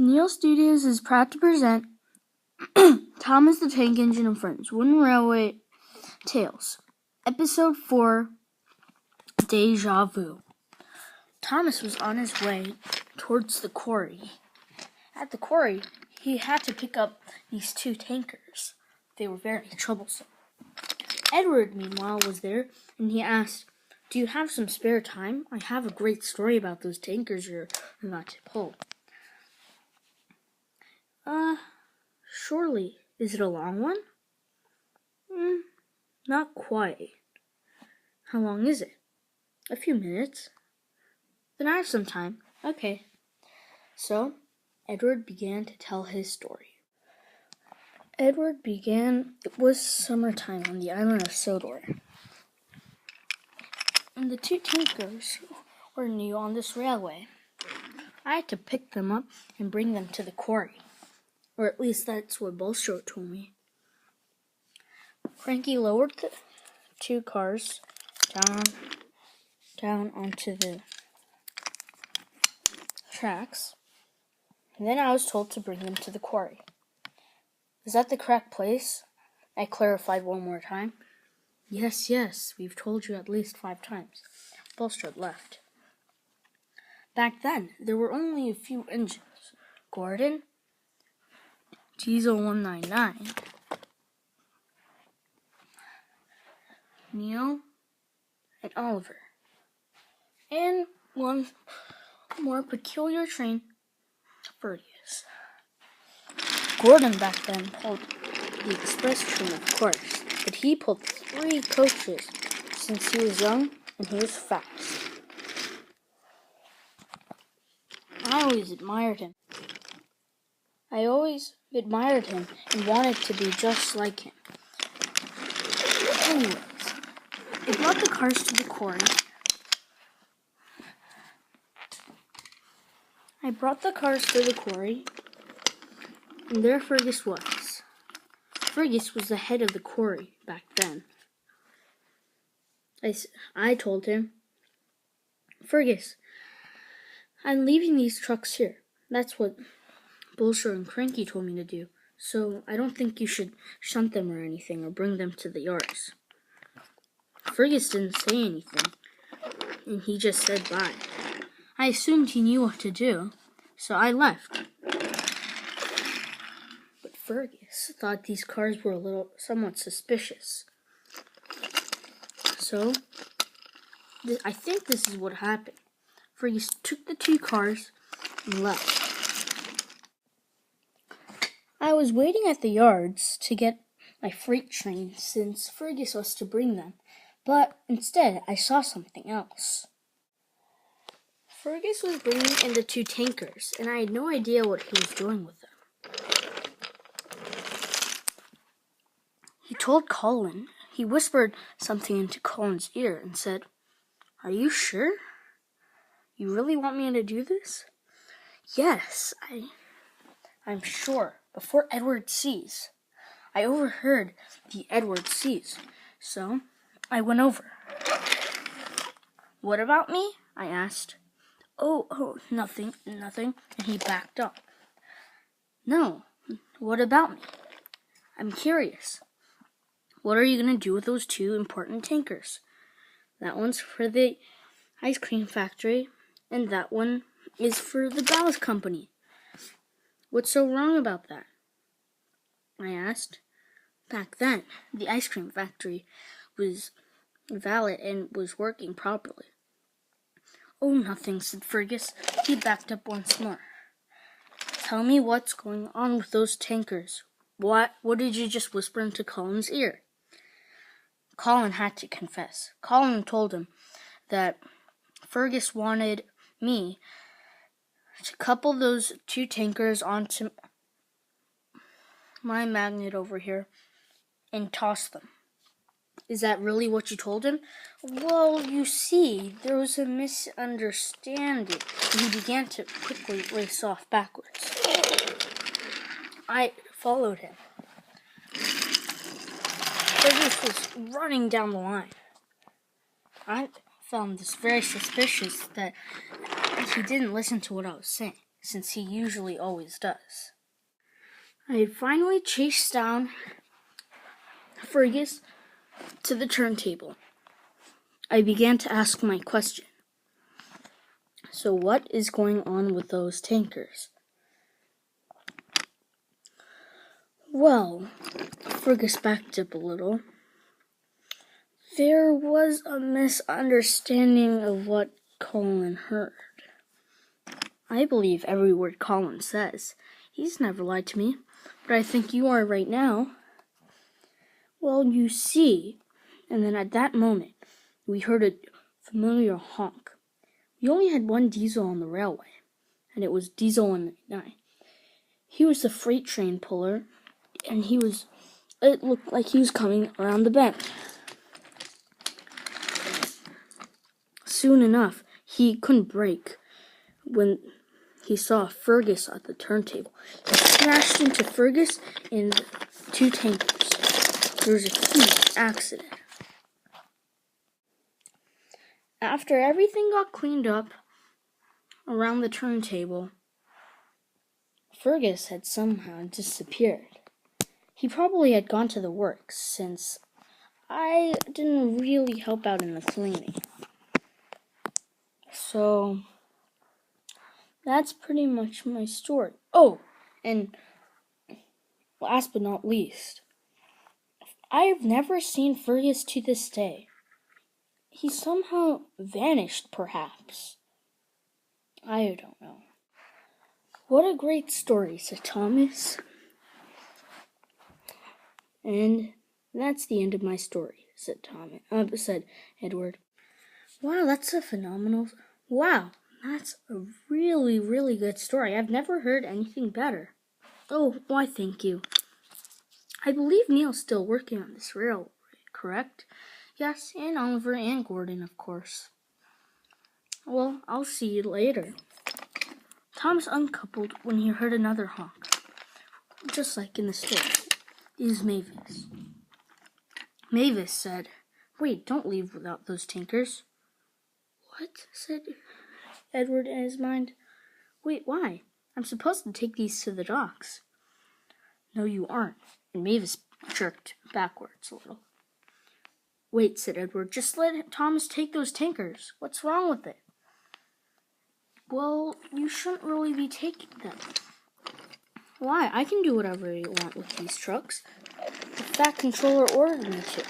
Neil Studios is proud to present Thomas the Tank Engine and Friends, Wooden Railway Tales, Episode 4, Deja Vu. Thomas was on his way towards the quarry. At the quarry, he had to pick up these two tankers. They were very troublesome. Edward, meanwhile, was there, and he asked, "Do you have some spare time? I have a great story about those tankers you're about to pull." Surely. Is it a long one? Not quite. How long is it? A few minutes. Then I have some time. Okay. So, Edward began to tell his story. It was summertime on the island of Sodor. And the two tankers were new on this railway. I had to pick them up and bring them to the quarry. Or at least that's what Bulstrode told me. Cranky lowered the two cars down onto the tracks. And then I was told to bring them to the quarry. Is that the correct place? I clarified one more time. Yes, we've told you at least 5 times. Bulstrode left. Back then, there were only a few engines. Gordon, Diesel 199, Neil, and Oliver. And one more peculiar train, Fergus. Gordon back then pulled the express train, of course, but he pulled 3 coaches since he was young and he was fast. I always admired him and wanted to be just like him. Anyways, I brought the cars to the quarry. And there Fergus was. Fergus was the head of the quarry back then. I told him, "Fergus, I'm leaving these trucks here. That's what Bulstrode and Cranky told me to do, so I don't think you should shunt them or anything or bring them to the yards." Fergus didn't say anything, and he just said bye. I assumed he knew what to do, so I left. But Fergus thought these cars were somewhat suspicious. So, I think this is what happened. Fergus took the 2 cars and left. I was waiting at the yards to get my freight train since Fergus was to bring them, but instead I saw something else. Fergus was bringing in the 2 tankers, and I had no idea what he was doing with them. He told Colin. He whispered something into Colin's ear and said, "Are you sure? You really want me to do this?" "Yes, I'm sure. Before Edward sees." I overheard the Edward sees, so I went over. "What about me?" I asked. Oh, nothing, and he backed up. "No, what about me? I'm curious. What are you going to do with those 2 important tankers? That one's for the ice cream factory, and that one is for the ballast company. What's so wrong about that?" I asked. Back then, the ice cream factory was valid and was working properly. "Oh, nothing," said Fergus. He backed up once more. "Tell me what's going on with those tankers. What did you just whisper into Colin's ear?" Colin had to confess. Colin told him that Fergus wanted me to couple those 2 tankers onto my magnet over here and toss them. "Is that really what you told him?" "Well, you see, there was a misunderstanding." And he began to quickly race off backwards. I followed him. Fergus was running down the line. I found this very suspicious that he didn't listen to what I was saying. since he usually always does. I had finally chased down Fergus to the turntable. I began to ask my question. So what is going on with those tankers? Well, Fergus backed up a little. There was a misunderstanding of what Colin heard. I believe every word Colin says. He's never lied to me, but I think you are right now. Well, you see, and then at that moment, we heard a familiar honk. We only had one diesel on the railway, and it was Diesel 199. He was the freight train puller, and it looked like he was coming around the bend. Soon enough, he couldn't brake when he saw Fergus at the turntable. He smashed into Fergus and 2 tankers. There was a huge accident. After everything got cleaned up around the turntable, Fergus had somehow disappeared. He probably had gone to the works, since I didn't really help out in the cleaning. So, that's pretty much my story. Oh, and last but not least, I have never seen Fergus to this day. He somehow vanished, perhaps. I don't know. What a great story, said Thomas. And that's the end of my story, said Edward. Wow, that's a really, really good story. I've never heard anything better. Oh, why, thank you. I believe Neil's still working on this railway, correct? Yes, and Oliver and Gordon, of course. Well, I'll see you later. Thomas uncoupled when he heard another honk, just like in the story. It was Mavis. Mavis said, "Wait, don't leave without those tankers." "What?" said Edward in his mind. "Wait, why? I'm supposed to take these to the docks." "No, you aren't." And Mavis jerked backwards a little. "Wait," said Edward, "just let Thomas take those tankers. What's wrong with it?" "Well, you shouldn't really be taking them." "Why? I can do whatever I want with these trucks. The Fat Controller ordered me to."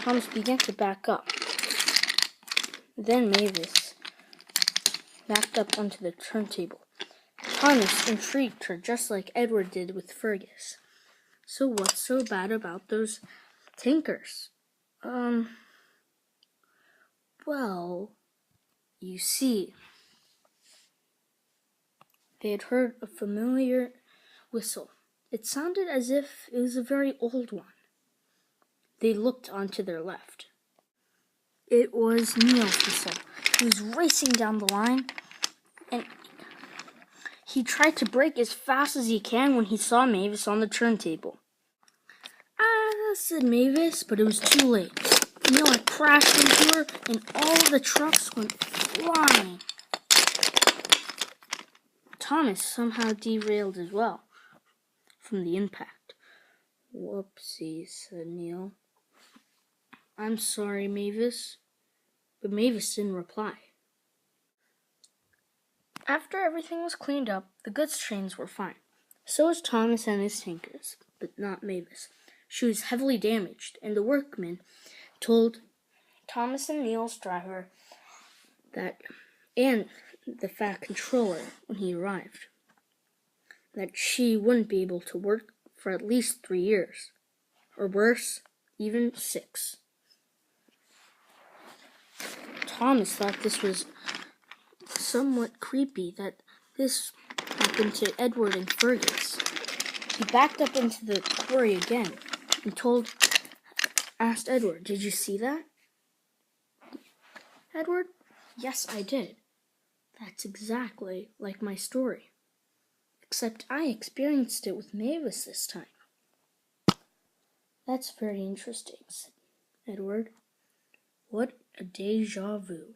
Thomas began to back up. Then Mavis backed up onto the turntable. Thomas intrigued her just like Edward did with Fergus. "So what's so bad about those tankers?" Well, you see, they had heard a familiar whistle. It sounded as if it was a very old one. They looked onto their left. It was Neil's whistle. He was racing down the line, and he tried to brake as fast as he can when he saw Mavis on the turntable. "Ah," said Mavis, but it was too late. Neil had crashed into her, and all the trucks went flying. Thomas somehow derailed as well from the impact. "Whoopsies," said Neil. "I'm sorry, Mavis." But Mavis didn't reply. After everything was cleaned up, the goods trains were fine. So was Thomas and his tankers, but not Mavis. She was heavily damaged, and the workmen told Thomas and Neil's driver and the Fat Controller when he arrived that she wouldn't be able to work for at least 3 years, or worse, even 6. Thomas thought this was somewhat creepy that this happened to Edward and Fergus. He backed up into the quarry again and asked Edward, "Did you see that?" "Edward?" "Yes, I did. That's exactly like my story. Except I experienced it with Mavis this time." "That's very interesting," said Edward. "What a deja vu."